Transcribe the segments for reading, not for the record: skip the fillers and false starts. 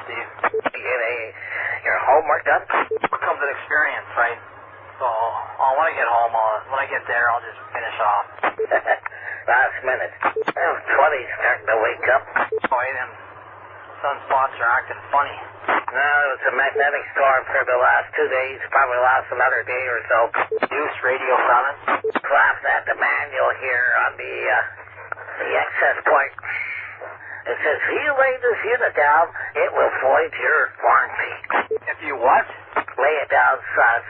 Steve. You get your homework done? Comes with experience, right? So, when I get home, when I get there, I'll just finish off. Last minute. Them 20's starting to wake up. Oh, hey, them sunspots are acting funny. No, it was a magnetic storm for the last 2 days. Probably last another day or so. Use radio silence. Clap that the manual here on the access point. It says, if you lay this unit down, it will void your warranty. If you what? Lay it down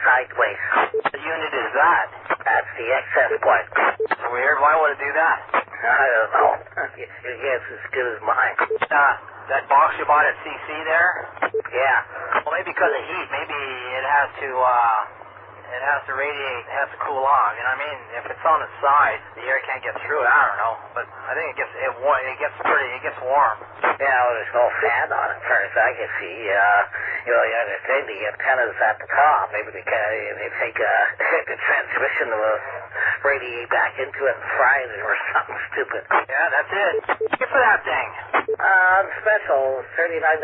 sideways. What unit is that? That's the access point. Weird. Why would it do that? I don't know. Your guess is as good as mine. That box you bought at CC there? Yeah. Well, maybe because of heat. Maybe it has to radiate, it has to cool off. You know what I mean? If it's on its side, the air can't get through it. I don't know, but I think it gets warm. Yeah, well, there's no fan on it, as far as I can see. You understand the antennas at the top. Maybe they take the transmission to radiate back into it and fry it or something stupid. Yeah, that's it. Get for that thing. Special, $39.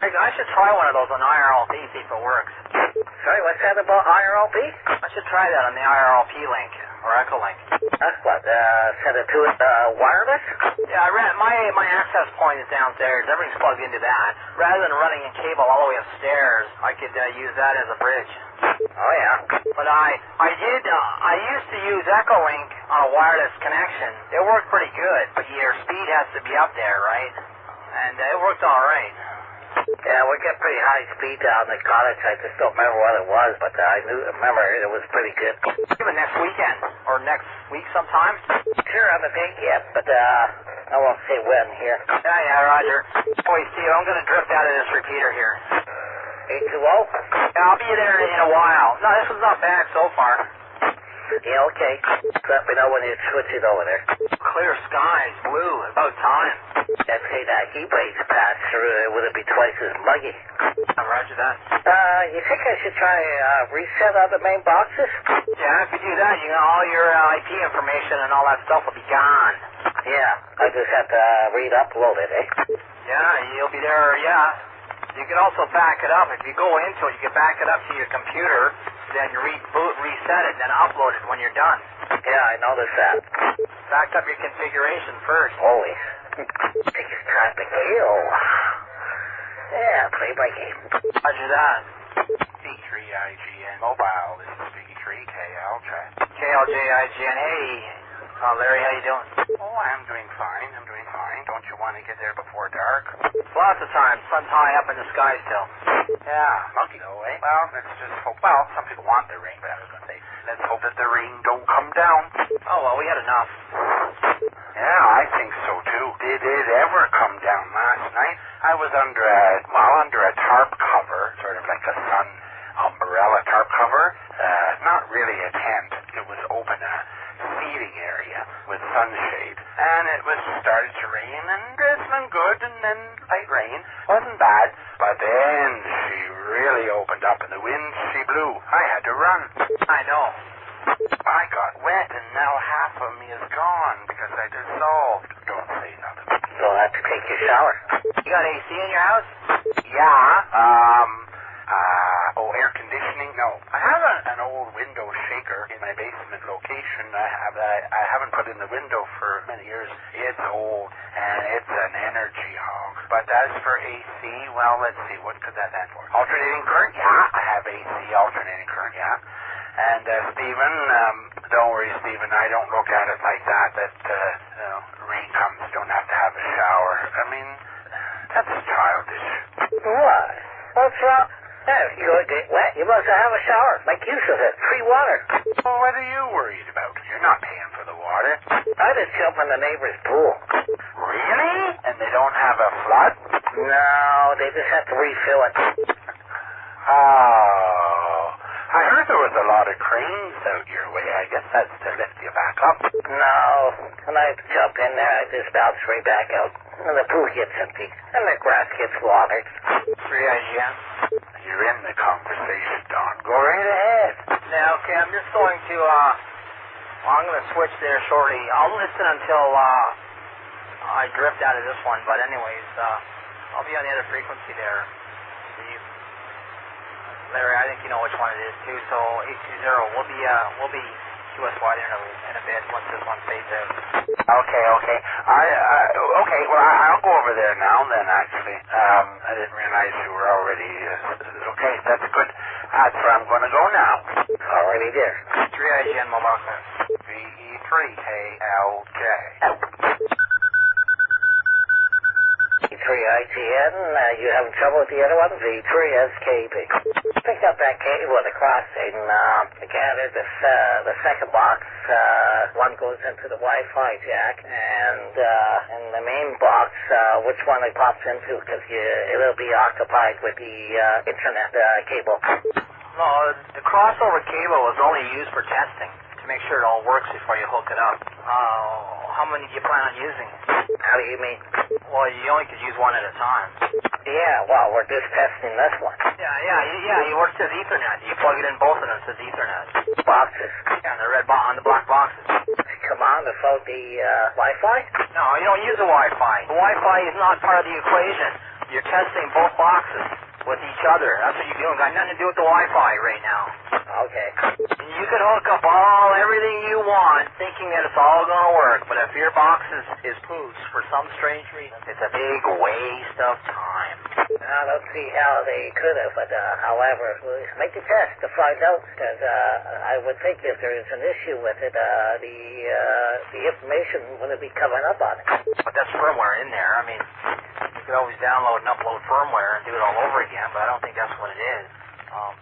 I should try one of those on IRLP, see if it works. Sorry, what's that about IRLP? I should try that on the IRLP link, or Echolink. That's what, send it to it, wireless? Yeah, I ran, my access point is downstairs. Everything's plugged into that. Rather than running a cable all the way upstairs, I could use that as a bridge. Oh, yeah. But I used to use Echolink on a wireless connection. It worked pretty good, but your speed has to be up there, right? And it worked all right. Yeah, we get pretty high speed down in the cottage. I just don't remember what it was, but I remember it was pretty good. Even next weekend, or next week sometime? Sure, I haven't think yet, but I won't say when here. Yeah, Roger. Wait, Steve, I'm going to drift out of this repeater here. 820? Yeah, I'll be there in a while. No, this was not bad so far. Yeah, okay. Let me know when you switch it over there. Clear skies, blue, about time. I'd say that heat waves pass through, would it be twice as muggy? Roger that. You think I should try reset on the main boxes? Yeah, if you do that, all your IP information and all that stuff will be gone. Yeah, I just have to re-upload it, eh? Yeah, you'll be there, yeah. You can also back it up. If you go into it, you can back it up to your computer, then you reset it, then upload it when you're done. Yeah, I noticed that. Back up your configuration first. Always. Think it's time to kill. Yeah, play my game. Roger that. VE3IGN Mobile, this is VE3KLJ. KLJIGN. Hey, Larry, how you doing? Oh, I'm doing fine. Don't you want to get there before dark? Lots of time. Sun's high up in the sky still. Yeah, lucky though, eh? Well, let's just hope. Well, some people want the rain, but I was going to say, let's hope that the rain don't come down. Oh, well, we had enough. Yeah, I think so too. Did it ever come down last night? I was under a tarp cover, sort of like a sun umbrella tarp cover. Not really a tent. It was open, seating area with sunshade. And it was started to rain, and it's been good, and then light rain. Wasn't bad. But then she really opened up, and the wind, she blew. I had to run. I know. I got wet, and now half of me is gone because I dissolved. Don't say nothing. So I'll have to take your shower. You got AC in your house? Yeah, air conditioning? No. I have an old window shaker in my basement location. I haven't put in the window for many years. It's old, and it's an energy hog. But as for AC, well, let's see, what could that stand for? Alternating current? Yeah, I have AC alternating current, yeah. And, Stephen, don't worry, Stephen, I don't look at it like that, rain comes, don't have to have a shower. I mean, that's childish. What? What's wrong? If you're going to get wet, you must have a shower. Make use of it. Free water. Well, what are you worried about? You're not paying for the water. I just jump in the neighbor's pool. Really? And they don't have a flood? No, they just have to refill it. Oh, I heard there was a lot of cranes out your way. I guess that's to lift you back up. No, when I jump in there, I just bounce right back out. And the pool gets empty, and the grass gets watered. 3IGN. You're in the conversation, Don. Go right ahead. Now, okay, I'm just going to, I'm going to switch there shortly. I'll listen until, I drift out of this one, but anyways, I'll be on the other frequency there. Larry, I think you know which one it is too. So 820, we'll be QSY there in a bit once this one fades out. Okay. Okay. Well, I'll go over there now. Then actually, I didn't realize you were already. Okay, that's good. That's where I'm going to go now. Already there. 3IGN mobile. VE3TEL V3IGN, you having trouble with the other one? V3SKP. Picked up that cable at the crossing. Again, the second box, one goes into the Wi-Fi jack, and in the main box, which one it pops into, because it'll be occupied with the internet cable. No, the crossover cable is only used for testing, to make sure it all works before you hook it up. How many do you plan on using? How do you mean? Well, you only could use one at a time. Yeah, well, we're just testing this one. Yeah, you work to Ethernet. You plug it in both of them to Ethernet. Boxes. Yeah, on the black boxes. Come on, without the Wi-Fi? No, you don't use the Wi-Fi. The Wi-Fi is not part of the equation. You're testing both boxes with each other. That's what you're doing. Got nothing to do with the Wi-Fi right now. Okay. You can hook up everything you want, thinking that it's all going to work, but if your box is poos for some strange reason, it's a big waste of time. I don't see how they could have, but however, we'll make the test to find out, because I would think if there is an issue with it, the information wouldn't be coming up on it. But that's firmware in there. I mean, you could always download and upload firmware and do it all over again, but I don't think that's what it is.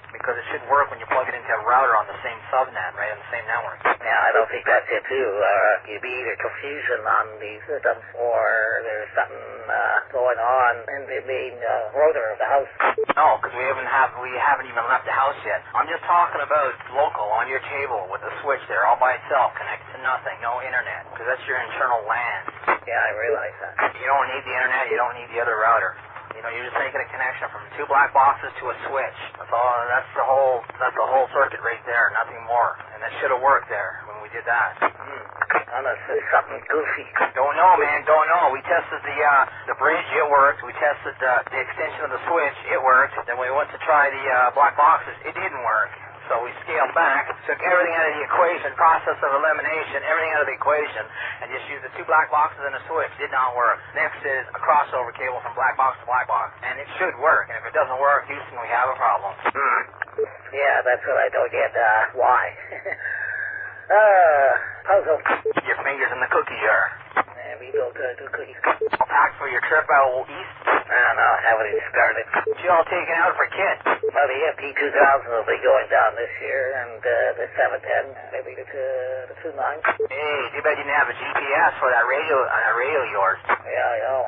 Because it should work when you plug it into a router on the same subnet, right, on the same network. Yeah, I don't think that's it too. You'd be either confusion on the system, or there's something going on in the main router of the house. No, because we haven't even left the house yet. I'm just talking about local on your table with the switch there, all by itself, connected to nothing, no internet, because that's your internal LAN. Yeah, I realize that. You don't need the internet, you don't need the other router. You know, you're just making a connection from two black boxes to a switch. That's all. That's the whole circuit right there. Nothing more. And that should have worked there when we did that. Unless there's something goofy. Don't know, man. Don't know. We tested the bridge. It worked. We tested the extension of the switch. It worked. Then we went to try the black boxes. It didn't work. So we scaled back, took everything out of the equation, process of elimination, everything out of the equation, and just used the two black boxes and a switch. Did not work. Next is a crossover cable from black box to black box. And it should work. And if it doesn't work, Houston, we have a problem. Yeah, that's what I don't get. Why? Puzzle. Your fingers in the cookie jar. Yeah, we don't do cookies. All packed for your trip out east? No, haven't even started. What you all taking out for Kit? Well, the MP2000 will be going down this year, and the 710, maybe the 29. Hey, too bad you didn't have a GPS for that radio of yours. Yeah, I know.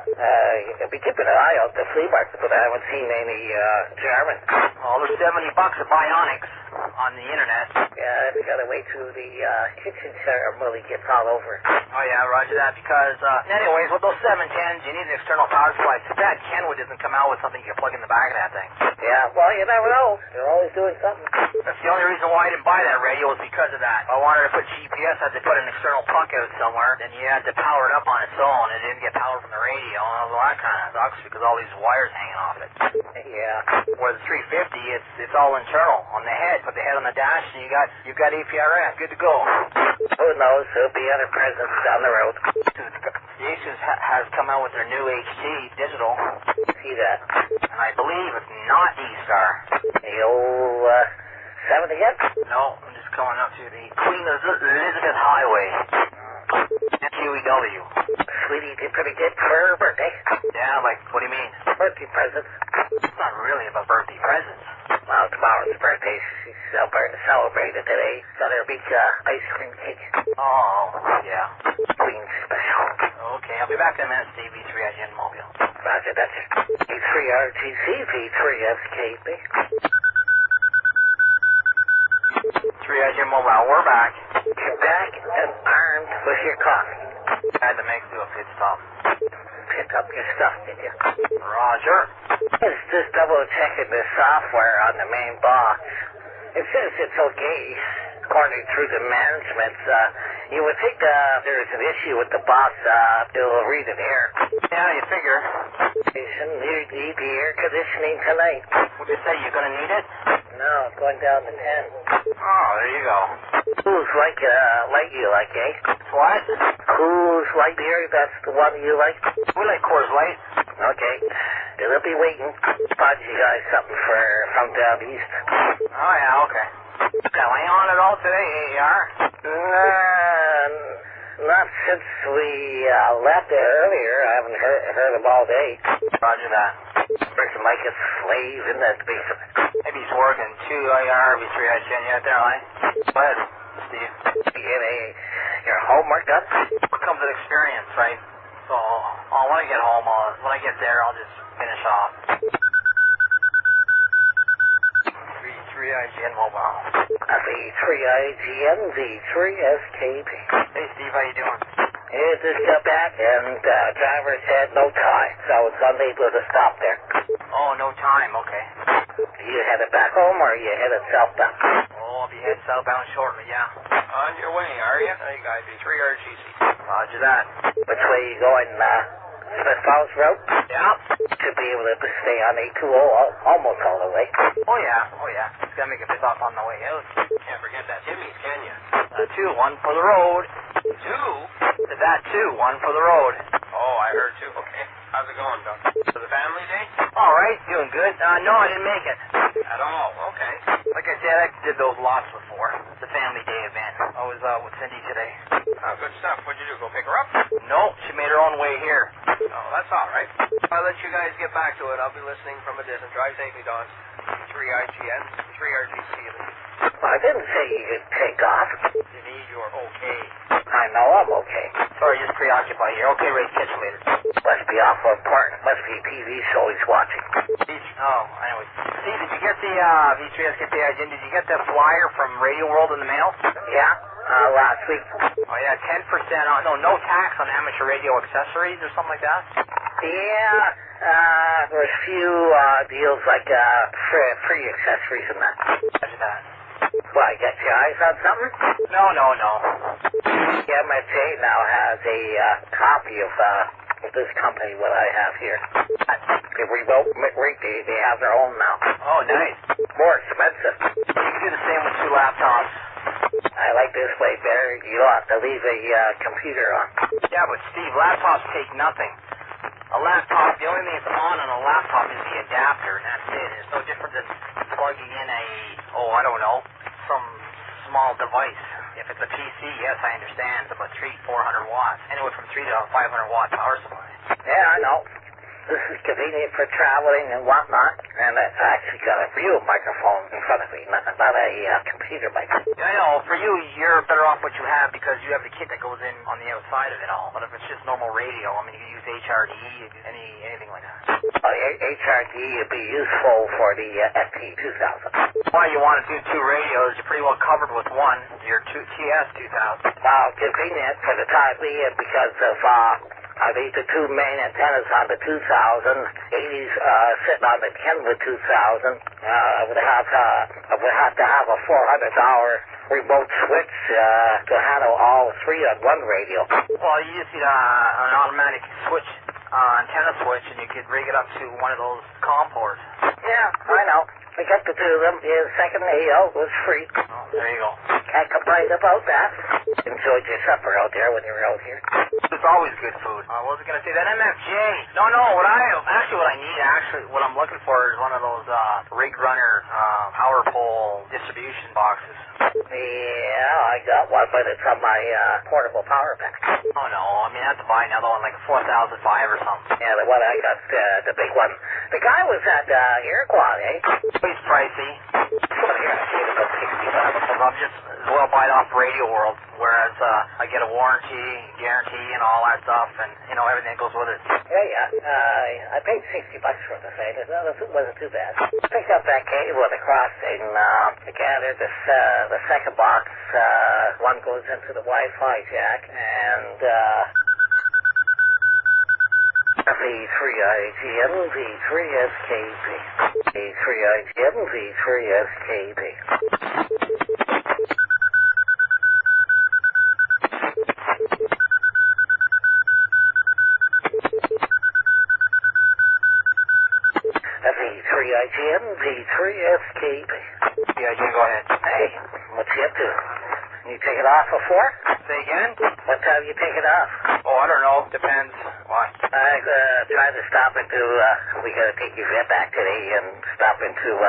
I'll be keeping an eye out the flea market, but I haven't seen any German. Well, there's $70 at Bionics on the internet. Yeah, we gotta wait till the kitchen ceremony gets all over. Oh yeah, roger that, because anyways, with those 710s, you need an external power supply. Too bad Kenwood doesn't come out with something you can plug in the back of that thing. Yeah, well, you never know. They're always doing something. That's the only reason why I didn't buy that radio was because of that. If I wanted to put GPS, I had to put an external puck out somewhere, then you had to power it up on its own. It didn't get power from the radio, and all that kind of sucks because all these wires hanging off it. Yeah. Where the 350, it's all internal on the head. Put the head on the dash, and you've got APRS. Good to go. Who knows? There'll be other presents down the road. Asus has come out with their new HD digital. See that? And I believe it's not D-Star. The old 7 again? No, I'm just going up to the Queen Elizabeth Highway. QEW. Sweetie did pretty good for her birthday. Yeah, like, what do you mean? Birthday presents. It's not really about birthday presents. Well, tomorrow's her birthday. She's celebrated today. Got her big ice cream cake. Oh, yeah. Queen special. Okay, I'll be back in a minute, Steve. V3IGN Mobile. Roger, that's V3RTC, V3SKP. 3IGN Mobile, we're back. You're back and armed with your coffee. I had to make do a pit stop. Pick up your stuff, did you? Roger. It's just double checking the software on the main box. It says it's okay, according through the management. You would think there's an issue with the box. It'll read it here. Yeah, you figure. You need the air conditioning tonight. What did you say? You're gonna need it? No, it's going down to 10. Oh, there you go. Who's like you like, eh? What? Who's light beer? That's the one you like? We like Coors Light. Okay. They'll be waiting. Spot you guys something from down east. Oh, yeah, okay. Got lay on it all today, AR? Not since we left there earlier. I haven't heard them all day. Roger that. Person like a slave in that basement. Maybe he's working 2 AR, VE3TEL yet there, right? Go ahead, Steve. You get your homework done? What comes with experience, right? So, when I get home, when I get there, I'll just finish off. VE3IGN mobile. VE3IGN, V3SKP. Hey, Steve, how you doing? He just got back and driver's had no time, so I was unable to stop there. Oh, no time, okay. You headed back home or you headed southbound? Oh, I'll be heading southbound shortly, yeah. On your way, are you? Hey, guys, V3RGC. Roger that. Which way you going, Smith Falls Road? Yeah. Should be able to stay on 820 almost all the way. Oh, yeah. Just gotta make a stop on the way out. Can't forget that Timmy's, can you? 2, 1 for the road. 2? That 2, 1 for the road. Oh, I heard 2. Okay. How's it going, Doc? For the family day? All right, doing good. No, I didn't make it. At all? Okay. Like I said, I did those lots before. It's a family day event. I was with Cindy today. Oh, good stuff. What'd you do? Go pick her up? No, she made her own way here. Oh, that's all right. I'll let you guys get back to it. I'll be listening from a distance. Drive safely, Don. 3IGN, 3RGC. I didn't say you could take off. You need your okay. I know I'm okay. Sorry, just preoccupied here. Okay, Ray, catch you later. Must be awful important. Must be a TV show he's watching. Anyway. Steve, did you get the V3SKP agenda? Did you get that flyer from Radio World in the mail? Yeah, last week. Oh, yeah, 10% on, no tax on amateur radio accessories or something like that? Yeah, there's a few deals like free accessories and that. Roger that. Why, got your eyes on something? No. The MSA now has a copy of this company, what I have here. The remote they have their own now. Oh, nice. More expensive. You can do the same with 2 laptops. I like this way better. You don't have to leave a computer on. Yeah, but Steve, laptops take nothing. A laptop, the only thing that's on a laptop is the adapter, and that's it. It's no different than plugging in some small device. If it's a PC, yes, I understand. It's about 300-400 watts. Anywhere from 3 to 500 watt power supply. Yeah, I know. This is convenient for traveling and whatnot. And I actually got a real microphone in front of me, not a computer microphone. Yeah, I know. For you, you're better off what you have because you have the kit that goes in on the outside of it all. But if it's just normal radio, I mean, you can use HRD, anything like that. HRD would be useful for the FT2000. Why you want to do 2 radios? You're pretty well covered with one. Your TS2000. Convenient for the time being because of I need the 2 main antennas on the 2000, 80s sitting on the Kenwood 2000. I would have to have a $400 remote switch to handle all 3 on one radio. Well, you just need an automatic switch, antenna switch, and you could rig it up to one of those COM ports. Yeah, I know. I got to do them. The second AO was free. Oh, there you go. Can't complain about that. Enjoyed your supper out there when you were out here. It's always good food. What was I going to say? That MFJ. No, what I'm looking for is one of those rig runner power pole distribution boxes. Yeah, I got one, but it's on my portable power pack. Oh, no. I mean, I have to buy another one, like a 4005 or something. Yeah, the one I got, the big one. The guy was at Iroquois, eh? He's pricey. I'm just as well buy it off Radio World, whereas I get a warranty, guarantee, and all that stuff, and, everything that goes with it. Yeah. I paid $60 for the thing. It wasn't too bad. Picked up that cable at the crossing. Again, there's the second box. One goes into the Wi-Fi jack, and V3IGN, V3SKP. V3IGN, V3SKP. V3IGN, V3SKP. VIGN, go ahead. Hey, what you up to? You take it off before? Say again? What time you take it off? Oh, I don't know. Depends. Why? I tried to stop into, we gotta take your vet back today and stop into,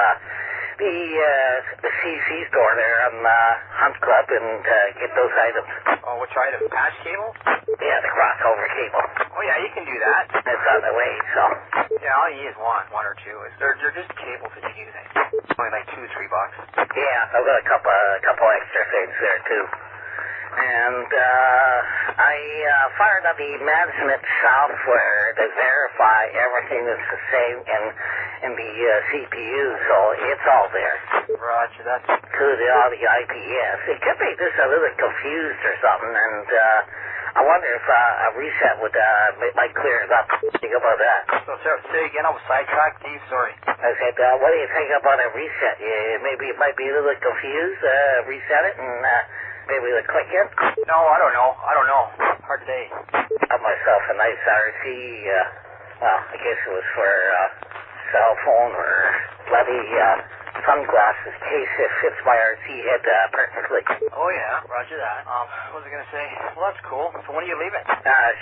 the CC store there on, Hunt Club and, get those items. Oh, which item? Patch cable? Yeah, the crossover cable. Oh, yeah, you can do that. It's on the way, so. Yeah, all you need is one or two. They're just cables that you use. Only like $2-3. Yeah, I've got a couple extra things there, too. And, I fired up the management software to verify everything is the same in the CPU, so it's all there. Roger, that's... Including all the IPS. It could be just a little confused or something, and, I wonder if a reset would might clear it up. Think about that. So, sir, say again, I was sidetracked, Steve, sorry. I said, what do you think about a reset? Maybe it might be a little confused, reset it, and, maybe the click in? No, I don't know. Hard to say. Got myself a nice RC, well, I guess it was for cell phone or bloody sunglasses case. It fits my RC head perfectly. Oh, yeah, roger that. What was I going to say? Well, that's cool. So when are you leaving?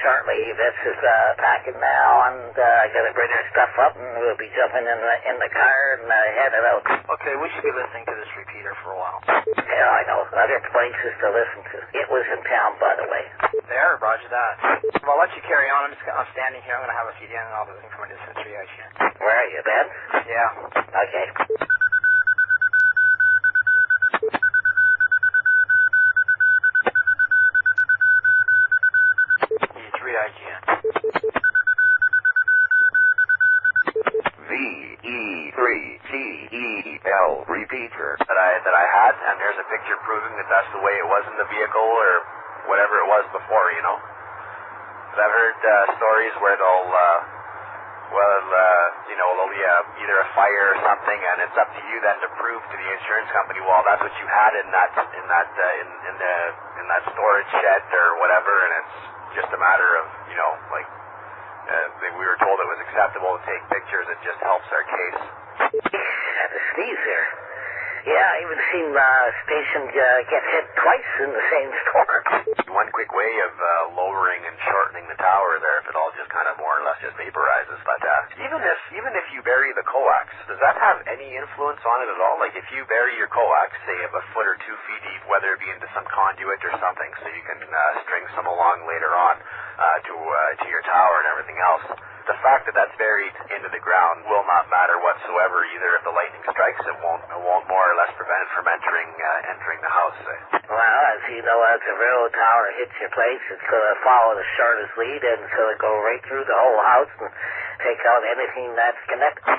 Shortly. This is packing now, and I got to bring her stuff up, and we'll be jumping in the car and heading out. Okay, we should be listening to this repeater for a while. Yeah, I know. Other places to listen to. It was in town, by the way. There, roger that. Well, I'll let you carry on. I'm standing here. I'm going to have a feed in, and I'll be listening from a distance. Where are you, Ben? Yeah. Okay. VE3IGN. VE3TEL Repeater that I had, and there's a picture proving that that's the way it was in the vehicle or whatever it was before, you know. But I've heard stories where they'll either a fire or something, and it's up to you then to prove to the insurance company, well, that's what you had in that storage shed or whatever, and it's just a matter of, you know, like we were told it was acceptable to take pictures. It just helps our case. Had to sneeze there. Yeah, I even seen station get hit twice in the same storm. One quick way of lowering and shortening the tower there, if it all just kind of more or less just vaporizes. But even if you bury the coax, does that have any influence on it at all? Like if you bury your coax, say a foot or 2 feet deep, whether it be into some conduit or something, so you can string some along later on to your tower and everything else. The fact that that's buried into the ground will not matter whatsoever. Either if the lightning strikes, it won't more or less prevent it from entering the house. Well, as you know, as the railroad tower hits your place, it's going to follow the shortest lead, and it's going to go right through the whole house and take out anything that's connected.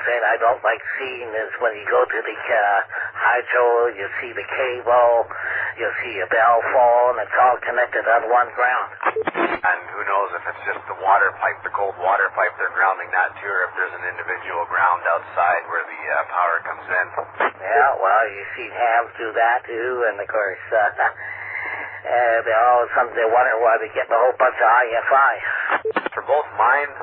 Thing I don't like seeing is when you go to the hydro, you see the cable, you see a bell phone, it's all connected on one ground. And who knows if it's just the water pipe, the cold water pipe they're grounding that to, or if there's an individual ground outside where the power comes in. Yeah, well, you've seen hams do that too, and of course, they all of a sudden they wonder why they're getting a whole bunch of IFI. For both mine,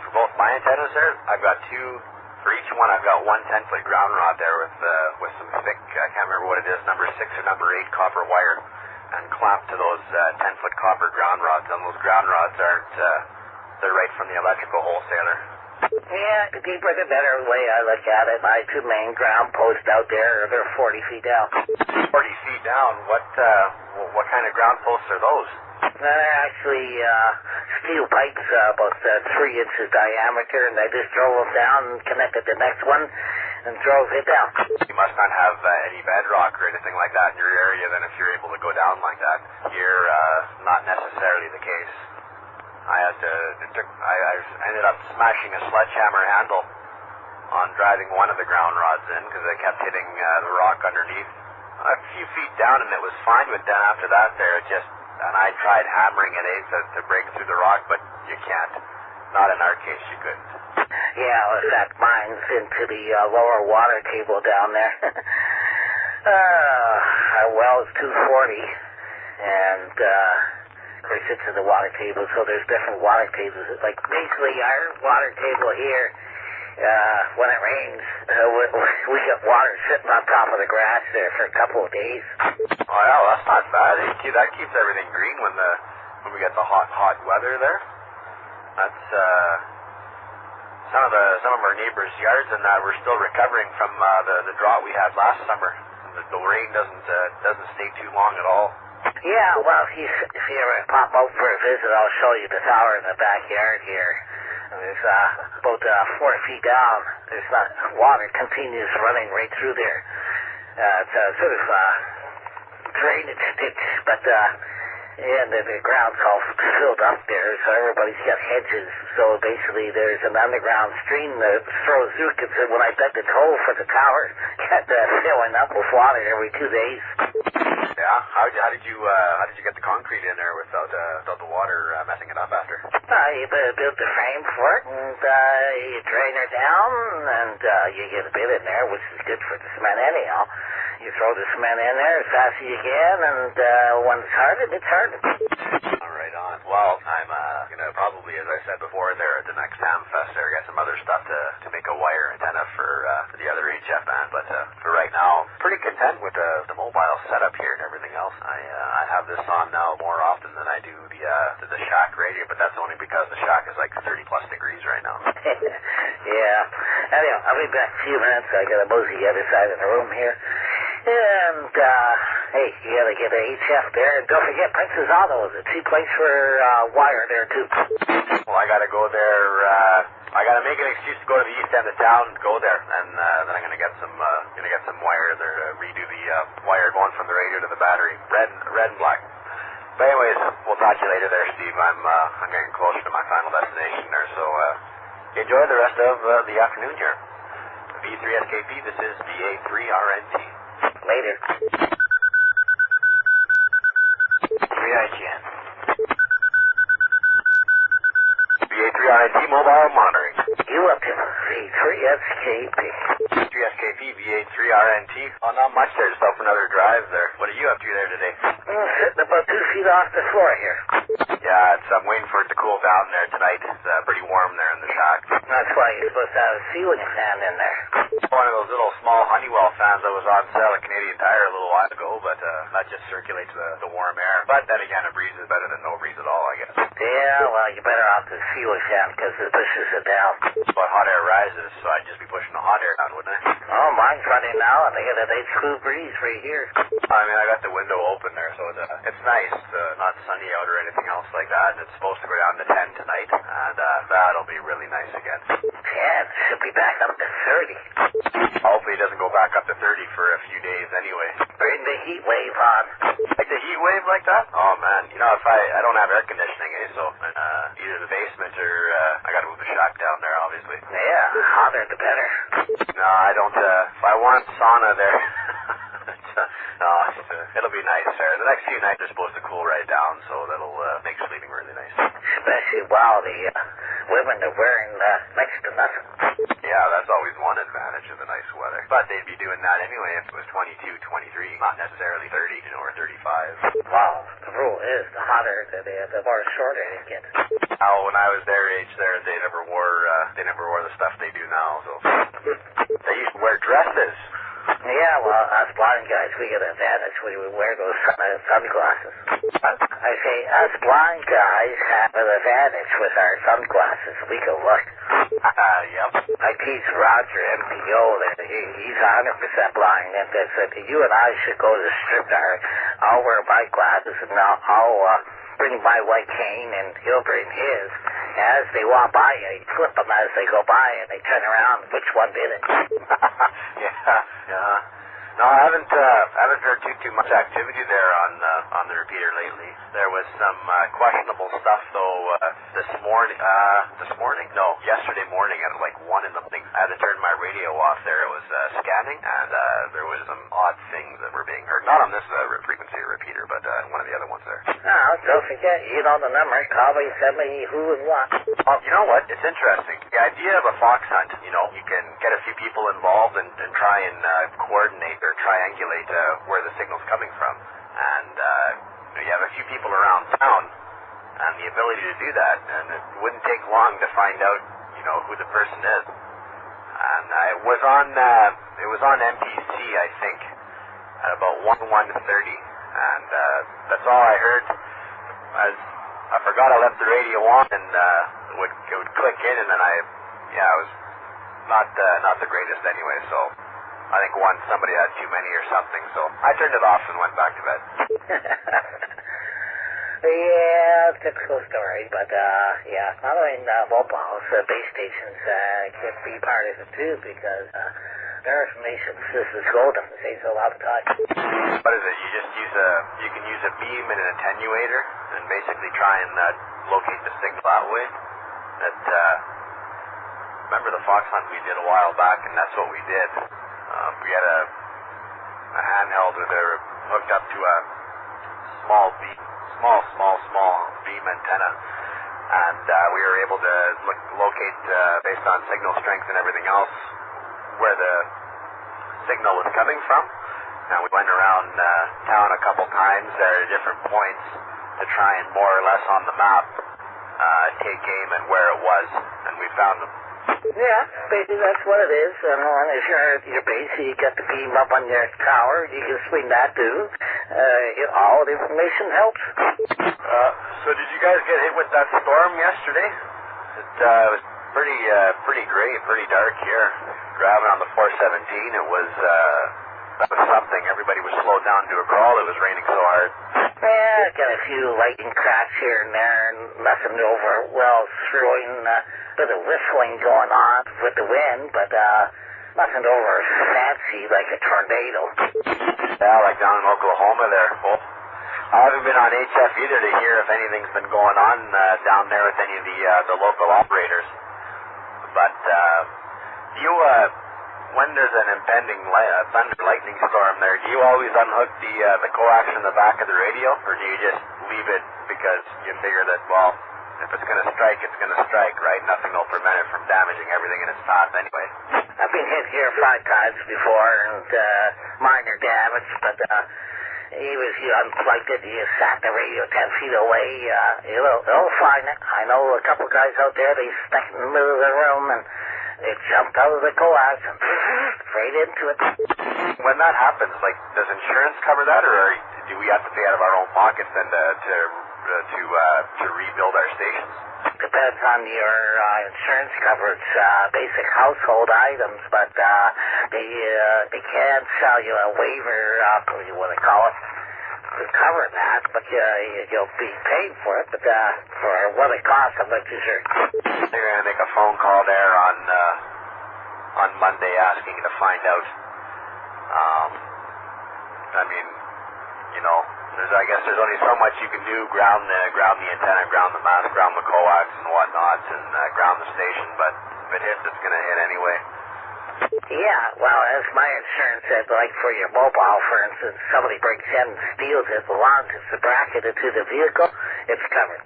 for both my antennas there, I've got two. For each one, I've got one 10-foot ground rod there with some thick, I can't remember what it is, number 6 or number 8 copper wire, and clamped to those 10-foot copper ground rods. And those ground rods they're right from the electrical wholesaler. Yeah, the deeper the better the way I look at it. My 2 main ground posts out there, they're 40 feet down. 40 feet down? What kind of ground posts are those? They're actually steel pipes, about 3 inches diameter, and I just drove them down and connected the next one and drove it down. You must not have any bedrock or anything like that in your area, then, if you're able to go down like that. Here, not necessarily the case. I ended up smashing a sledgehammer handle on driving one of the ground rods in because I kept hitting the rock underneath. A few feet down, and it was fine, but then after that there, and I tried hammering it to break through the rock, but you can't. Not in our case, you couldn't. Yeah, well, that mine's into the lower water table down there. Our well is 240, and versus to the water table, so there's different water tables. Like, basically, our water table here, when it rains, we get water sitting on top of the grass there for a couple of days. Oh yeah, well, that's not bad. That keeps everything green when we get the hot weather there. That's some of our neighbors' yards and that we're still recovering from the drought we had last summer. The rain doesn't stay too long at all. Yeah, well, if you ever pop out for a visit, I'll show you the tower in the backyard here. There's about 4 feet down. There's water continues running right through there. It's a sort of drainage ditch, but the ground's all filled up there, so everybody's got hedges. So basically, there's an underground stream that flows through. Cause when I dug the hole for the tower, kept filling up with water every 2 days. Yeah, how did you get the concrete in there without the water messing it up after? You build the frame for it, and you drain her down, and you get a bit in there, which is good for the cement anyhow. You throw the cement in there as fast as you can, and when it's hardened, it's hardened. Right on. Well, I'm gonna probably, as I said before, there at the next Hamfest, there get some other stuff to make a wire antenna for the other HF band. But for right now, pretty content with the mobile setup here and everything else. I have this on now more often than I do the shack radio, but that's only because the shack is like 30+ degrees right now. Yeah. Anyhow, I'll be back in a few minutes. I gotta mosey the other side of the room here. And, hey, you gotta get an HF there. And don't forget Princess Auto is a cheap place for wire there, too. Well, I gotta go there. I gotta make an excuse to go to the east end of town and go there. And then I'm gonna get some wire there to redo the wire going from the radio to the battery. Red and black. But anyways, we'll talk to you later there, Steve. I'm getting closer to my final destination there, so enjoy the rest of the afternoon here. V3SKP, this is VA3RNT. Later. 3IGN. VA3RNT mobile monitoring. You up to V3SKP. 3SKP, VA3RNT. Oh, not much there, just out for another drive there. What are you up to there today? Sitting about 2 feet off the floor here. Yeah, I'm waiting for it to cool down there tonight. It's pretty warm there in the shack. That's why you're supposed to have a ceiling fan in there. One of those little small Honeywell fans that was on sale at Canadian Tire a little while ago, but that just circulates the warm air. But then again, a breeze is better than no breeze at all, I guess. Yeah, well, you're better off the ceiling fan because it pushes it down. But hot air rises, so I'd just be pushing the hot air down, wouldn't I? Oh, mine's running now, and I got a nice cool breeze right here. I mean, I got the window open there, so it's nice. Not sunny out or anything else like that, and it's supposed to go down to 10 tonight, and that'll be really nice again. 10? Should be back up to 30. Hopefully it doesn't go back up to 30 for a few days anyway. Bring the heat wave on. Like the heat wave like that? Oh man, you know, if I don't have air conditioning, so either the basement or I gotta move the shack down there, obviously. Yeah, hotter the better. No, I don't, if I want sauna there, no, it'll be nice there. The next few nights are supposed to cool right down, so that'll make sleeping really nice. Especially while the women are wearing next to nothing. Yeah, that's always one advantage of the nice weather. But they'd be doing that anyway if it was 22, 23, not necessarily 30, or 35. Well, the rule is the hotter the more shorter it gets. Oh, when I was their age there, they never wore the stuff they do now, so they used to wear dresses. Yeah, well, us blind guys, we get an advantage when we wear those sunglasses. I say, us blind guys have an advantage with our sunglasses. We can look. Yep. I teach Roger, MPO, that he's 100% blind, and that said, you and I should go to the strip yard. I'll wear my glasses, and I'll bring my white cane, and he'll bring his. As they walk by, you flip them as they go by, and they turn around, which one did it? Yeah. No, I haven't heard too much activity there on the repeater lately. There was some questionable stuff though this morning. No, yesterday morning at like 1 in the morning. I had to turn my radio off there. It was scanning, and there was some odd things that were being heard. Not on this frequency repeater, but one of the other ones there. No, don't forget, you know the number. Call me, send me who and what. You know what? It's interesting. The idea of a fox hunt, you know, you can get a few people involved and try and coordinate or triangulate where the signal's coming from. And you have a few people around town and the ability to do that, and it wouldn't take long to find out, who the person is. And it was on MPC, I think, at about 1:30, and that's all I heard. I forgot I left the radio on, and it would click in, and then it was not the greatest anyway. So I think somebody had too many or something. So I turned it off and went back to bed. Yeah, typical story, but not only mobiles, base stations can be part of it too, because their information is golden, it saves a lot of time. What is it? You can use a beam and an attenuator, and basically try and locate the signal that way. Remember the fox hunt we did a while back, and that's what we did. We had a handheld with hooked up to a small beam antenna, and we were able to locate, based on signal strength and everything else, where the signal was coming from. And we went around town a couple times at different points to try and more or less on the map take aim at where it was, and we found them. Yeah, basically that's what it is. And if you're at your base, you got the beam up on your tower, you can swing that too. All the information helps. So did you guys get hit with that storm yesterday? It was pretty gray, pretty dark here. Driving on the 417, that was something. Everybody was slowed down to a crawl. It was raining so hard. Yeah, got a few lightning cracks here and there, and nothing over, throwing a bit of whistling going on with the wind, but nothing over fancy like a tornado. Yeah, like down in Oklahoma there. Well, I haven't been on HF either to hear if anything's been going on down there with any of the local operators. But when there's an impending thunder lightning storm there, do you always unhook the coax in the back of the radio, or do you just leave it because you figure that, if it's going to strike, it's going to strike, right? Nothing will prevent it from damaging everything in its path anyway. I've been hit here 5 times before, and minor damage, but you unplugged it, you sat the radio 10 feet away, it'll find it. I know a couple guys out there, they stuck in the middle of the room, and it jumped out of the coax and straight into it. When that happens, does insurance cover that, or do we have to pay out of our own pockets then to rebuild our stations? Depends on your insurance coverage, basic household items, but they can sell you a waiver, what do you want to call it, to cover that, but you'll be paid for it, but for what it costs, I'm not too sure. They're going to make a phone call there on Monday asking to find out. I guess there's only so much you can do, ground the antenna, ground the mast, ground the coax and whatnot, and ground the station, but if it hits, it's going to hit anyway. Yeah, as my insurance said, for your mobile, for instance, somebody breaks in and steals it, launches the bracket into the vehicle, it's covered.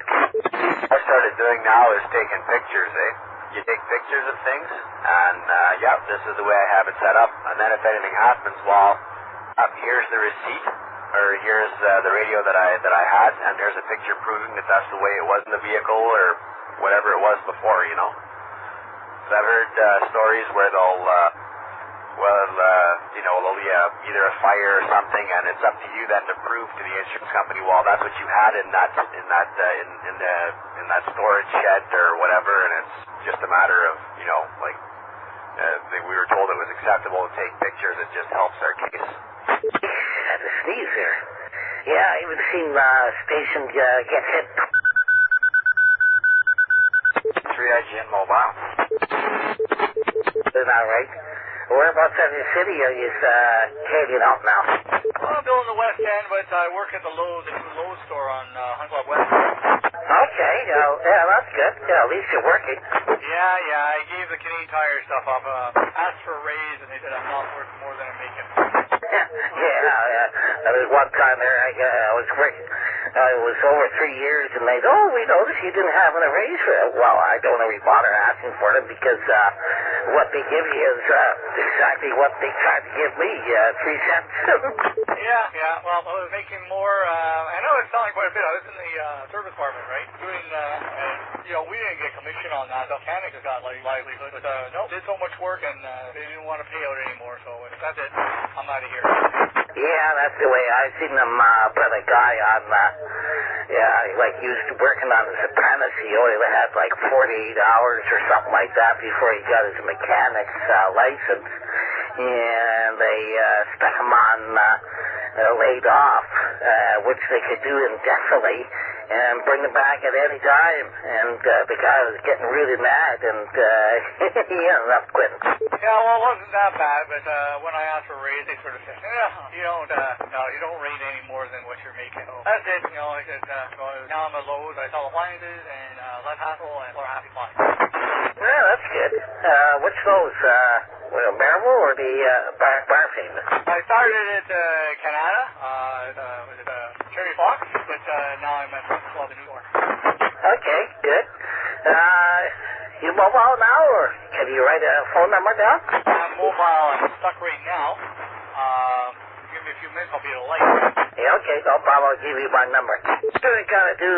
What I started doing now is taking pictures, You take pictures of things, and this is the way I have it set up, and then if anything happens, here's the receipt, or here's the radio that I had, and there's a picture proving that that's the way it was in the vehicle, or whatever it was before, So I've heard stories where they'll either a fire or something, and it's up to you then to prove to the insurance company, that's what you had in that storage shed or whatever, and it's just a matter of we were told it was acceptable to take pictures. It just helps our case. I had to sneeze there. Yeah, I even seen stations get hit. 3IGN mobile. Isn't that right? Whereabouts in the city are you heading out now? Well, I'm building the West End, but I work at the new Lowe's store on Ottawa-West. Okay, yeah, that's good. Yeah, at least you're working. Yeah, I gave the Canadian Tire stuff up, asked for a raise, and they said I'm not worth more than I'm making. Yeah. There was one time there, I was working. It was over 3 years, and we noticed you didn't have a raise for it. Well, I don't ever bother asking for them because what they give you is exactly what they tried to give me, 3 cents. Yeah. Well, I was making more. I know it's selling quite a bit. I was in the service department, right? Doing, and we didn't get commission on that. The mechanics got like livelihood, but no, did so much work and they didn't want to pay out anymore. So that's it. I'm out of here. Yeah, that's the way I seen them put a guy on. Like he was working on his apprentice. He only had like 48 hours or something like that before he got his mechanic's license, and they stuck him on laid off, which they could do indefinitely and bring him back at any time. And the guy was getting really mad, and he ended up quitting. Yeah, well, it wasn't that bad, but when I asked for a raise, they sort of said, you don't rate any more than what you're making. So that's it. I said, now I'm at Lowe's, I sell appliances, and less hassle, and more happy clients. Yeah, that's good. Which Lowe's? Marvel or the bar famous? I started at Canada, was it Cherry Fox, but now I'm at the new store. Okay, good. You mobile now, or can you write a phone number down? I'm mobile. I'm stuck right now. Give me a few minutes, I'll be at a light. Yeah, okay, no problem. I'll give you my number. So you gotta do,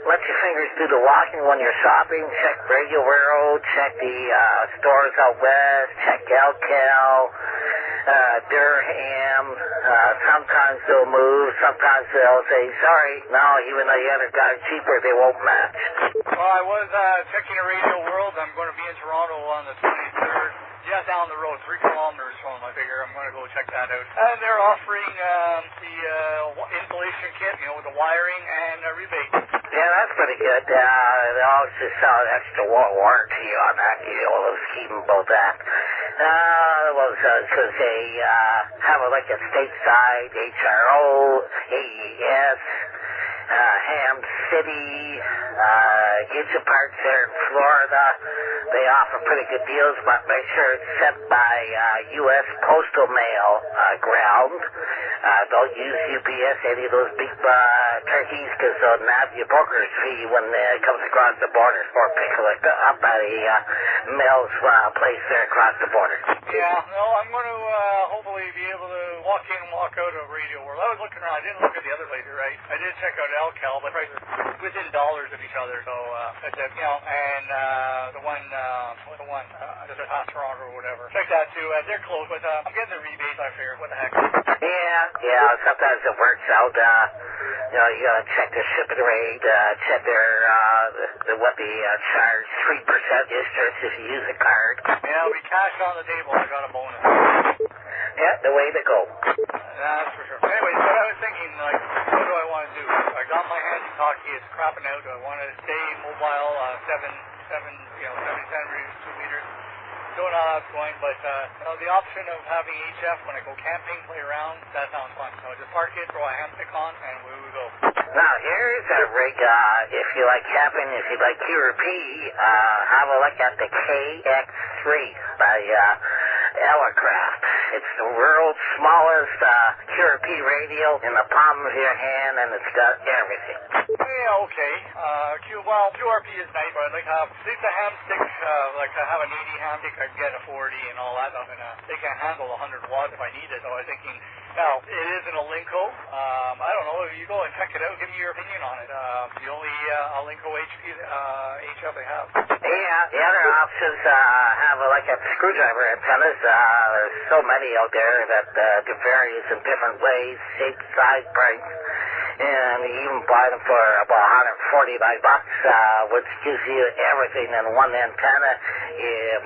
let your fingers do the walking when you're shopping. Check Radio World, check the stores out west, check Elcal, Durham. Sometimes they'll move, sometimes they'll say, sorry, no, even though you had a guy cheaper, they won't match. Well, I was checking a Radio World. I'm going to be in Toronto on the 23rd. Just down the road, 3 kilometers from them. I figure I'm going to go check that out. And they're offering the installation kit, with the wiring and a rebate. Yeah, that's pretty good. They always just sell an extra warranty on that. Those scheme about that. Because they have like a stateside HRO, AES, Ham City, Gitcha Parts there in Florida. They offer pretty good deals, but make sure it's sent by U.S. Postal Mail ground. Don't use UPS, any of those big turkeys, because they'll nab your broker's fee when it comes across the border, or pick it up at a mail's place there across the border. Yeah, no, I'm going to hopefully be able to walk in and walk out of Radio World. I was looking around. I didn't look at the other places, right? I did check out Elcal, but prices are within dollars of each other. So that's it, and the one just at Toronto or whatever. Check that too. They're close, but I'm getting the rebates. I figure, what the heck? Yeah. Sometimes it works out. You gotta check the shipping rate, check their what they charge 3% interest if you use a card. Yeah, it'll be cash on the table. I got a bonus. Yeah, the way to go. That's for sure. Anyways, what I was thinking, what do I want to do? I got my handy-talkie. It's crapping out. Do I want to stay mobile, 70 centimeters, 2 meters? Don't know how it's going, but the option of having HF when I go camping, play around, that sounds fun. So just park it, throw a hamstick on, and we will go. Now, here's a rig, if you like camping, if you like QRP, have a look at the KX3 by Elecraft. It's the world's smallest QRP radio in the palm of your hand, and it's got everything. Yeah, okay. QRP is nice, but I'd like to have, at least a hamstick, like I have an 80 hamstick, I can get a 40 and all that stuff, and they can handle 100 watts if I need it, so I was thinking, now, it is in a Linko. I don't know, if you go and check it out, give me your opinion on it. The only Linko HF they have. Yeah, the other options have like a screwdriver antennas. There's so many out there that do various in different ways, shape, size, price. And you even buy them for about $149, which gives you everything in one antenna,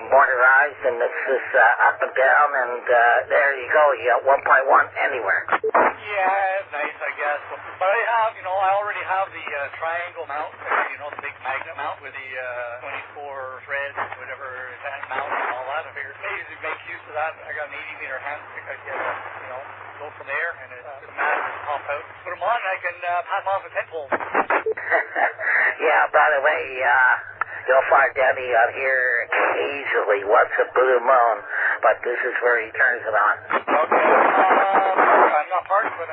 motorized, and it's just up and down, and there you go. You got 1.1 anywhere. Yeah, it's nice, I guess. But I have, I already have the triangle mount, the big magnet mount with the 24 threads, whatever that mount and all that. I figured maybe to make use of that, I got an 80-meter handstick. I can, go from there, and it doesn't matter to pop out. Put them on, and I can pass them off a 10-pole. Yeah, by the way, you'll find Danny out here occasionally once a blue moon, but this is where he turns it on. Okay. I'm not parked, but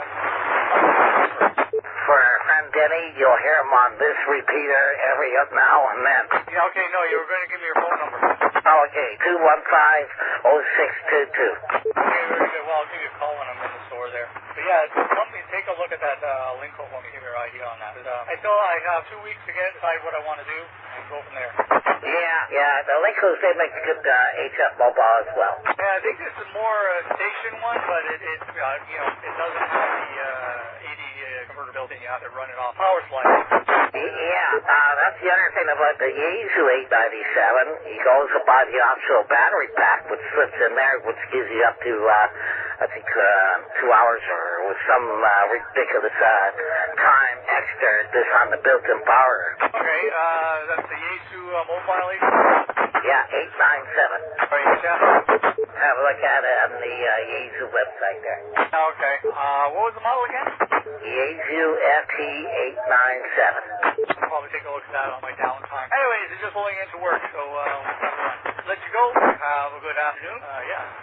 for our friend Denny, you'll hear him on this repeater every now and then. Yeah, okay, no, you were going to give me your phone number. Okay, 215-0622. Okay, very good. Well, I'll give you a call when I'm in the store there. But yeah, company, take a look at that link for me, give me your idea on that. I have 2 weeks to decide what I want to do and go from there. Yeah, the Linkos, they make good HF mobile as well. Yeah, I think this is more a station one, but it doesn't have the 80 converter built in. You have to run it off power supply. That's the other thing about the Yaesu 897. You can also buy the optional battery pack, which slips in there, which gives you up to, I think, 2 hours or with some ridiculous time extra just on the built-in power. Okay, that's the Yaesu mobile 8? Yeah, 897. Have a look at it on the Yaesu website there. Okay. What was the model again? Yaesu FT897. I'll probably take a look at that on my downtime. Anyways, it's just pulling into work, so let you go. Have a good afternoon.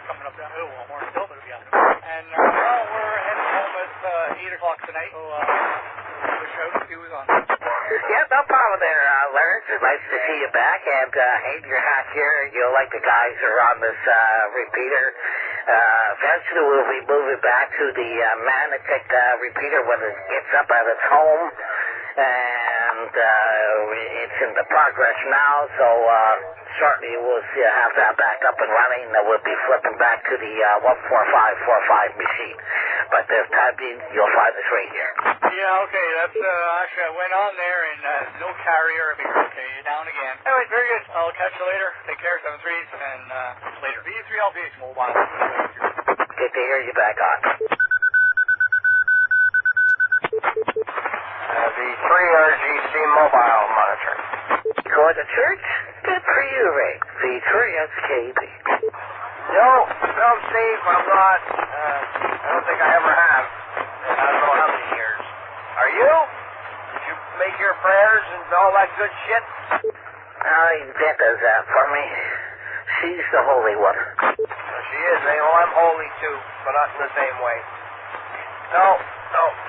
Coming up down a little morning still, but it'll be afternoon. And we're heading home at 8 o'clock tonight, so wish out to see who's on. Yeah, no problem there, Larry. It's nice to see you back, and hey, you're not here. You'll like the guys who are on this repeater. Eventually we'll be moving back to the magnetic repeater when it gets up at its home, and it's in the progress now, so shortly we'll have that back up and running, and we'll be flipping back to the 14545 machine. But this time being, you'll find us right here. Yeah, okay, that's actually I went on there and no carrier. Okay, down again. Anyway, very good. I'll catch you later. Take care, 7-3, and later. VE3TEL mobile. Good to hear you back on. The 3RGC mobile monitor. Going to church? Good for you, Ray. V3SKB. No, Steve, I'm not. I don't think I ever have. I don't know how many years. Are you? Did you make your prayers and all that good shit? That does that for me. She's the holy one. She is, eh? Well, I'm holy too, but not in the same way. No,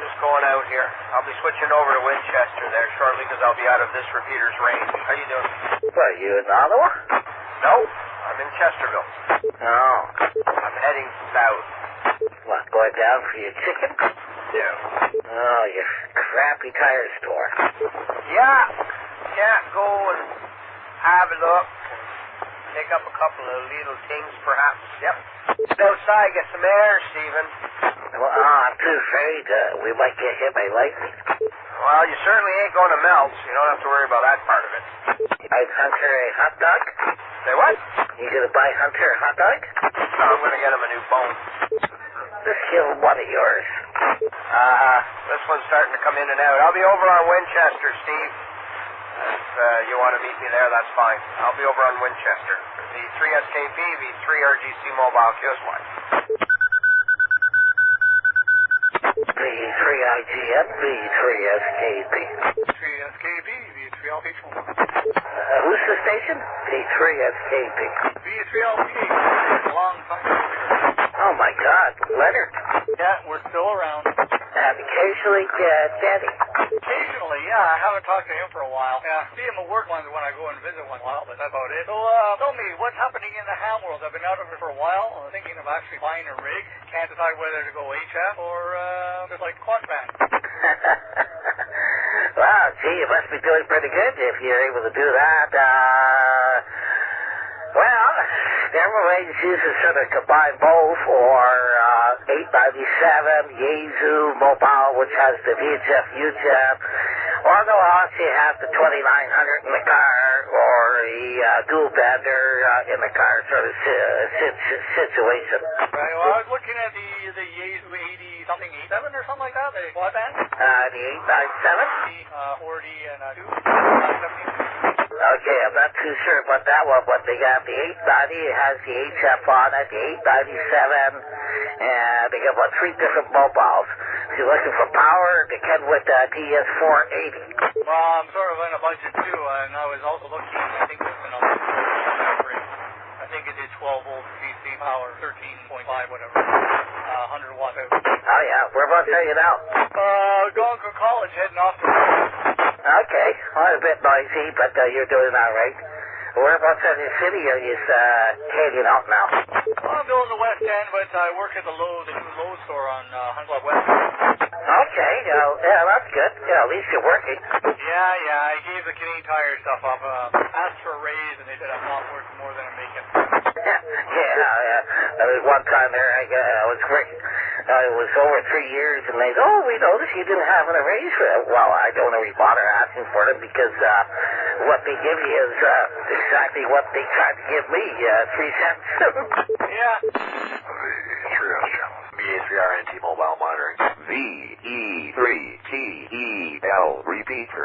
just going out here. I'll be switching over to Winchester there shortly because I'll be out of this repeater's range. How you doing? What, are you in Ottawa? No, I'm in Chesterville. Oh. I'm heading south. What, going down for your chicken? Yeah. Oh, your crappy tire store. Yeah, go and have a look. Pick up a couple of little things, perhaps. Yep. Get outside, get some air, Stephen. Well, I'm too afraid we might get hit by lightning. Well, you certainly ain't going to melt, so you don't have to worry about that part of it. I'd Hunter a hot dog? Say what? You gonna buy Hunter a hot dog? No, I'm going to get him a new phone. Just kill one of yours. This one's starting to come in and out. I'll be over on Winchester, Steve. If you want to meet me there, that's fine. I'll be over on Winchester. The 3SKB, the 3RGC mobile kiosk line. V3IGM, V3SKB. 3SKB, V3LP mobile. Who's the station? V3SKB. V3LP, a long time. Oh my God, Leonard. Yeah, we're still around. And occasionally, Daddy. Occasionally, yeah. I haven't talked to him for a while. Yeah, see him at work once when I go and visit one while, but that's about it. So, tell me, what's happening in the ham world? I've been out of it for a while. I'm thinking of actually buying a rig. Can't decide whether to go HF or just like quad band. Well, gee, you must be doing pretty good if you're able to do that. Well, several agencies have sort of combined both, or 897, Yaesu Mobile, which has the VHF, UHF, or they'll actually have the 2900 in the car, or a dual bender in the car sort of situation. Right, well, I was looking at the Yaesu 80-something 87 or something like that, the quad band. The 897? 40 and 2. Okay, I'm not too sure about that one, but they got the 890, it has the HF on it, the 897, and they got about 3 different mobiles. If you're looking for power, they come with DS480. Well, I'm sort of in a budget too, and I was also looking, I think it's another rig. I think it did 12 volt DC power, 13.5, whatever, 100 watt out. Oh yeah, whereabouts are you now? Going to college, heading off to Okay, well, a bit noisy, but you're doing all right. Whereabouts in the city are you heading out now? Well, I'm building the West End, but I work at the new Lowe's store on Ottawa-West. Okay, yeah, that's good. Yeah, at least you're working. Yeah, I gave the Canadian Tire stuff up, asked for a raise, and they said I'm not worth more than I'm making. Yeah. There was one time there, I was working. It was over 3 years, and they said, oh, we noticed you didn't have a raise for it. Well, I don't really bother asking for them because what they give you is exactly what they tried to give me, 3 cents. Yeah. VE3RNT mobile monitoring. VE3TEL Repeater.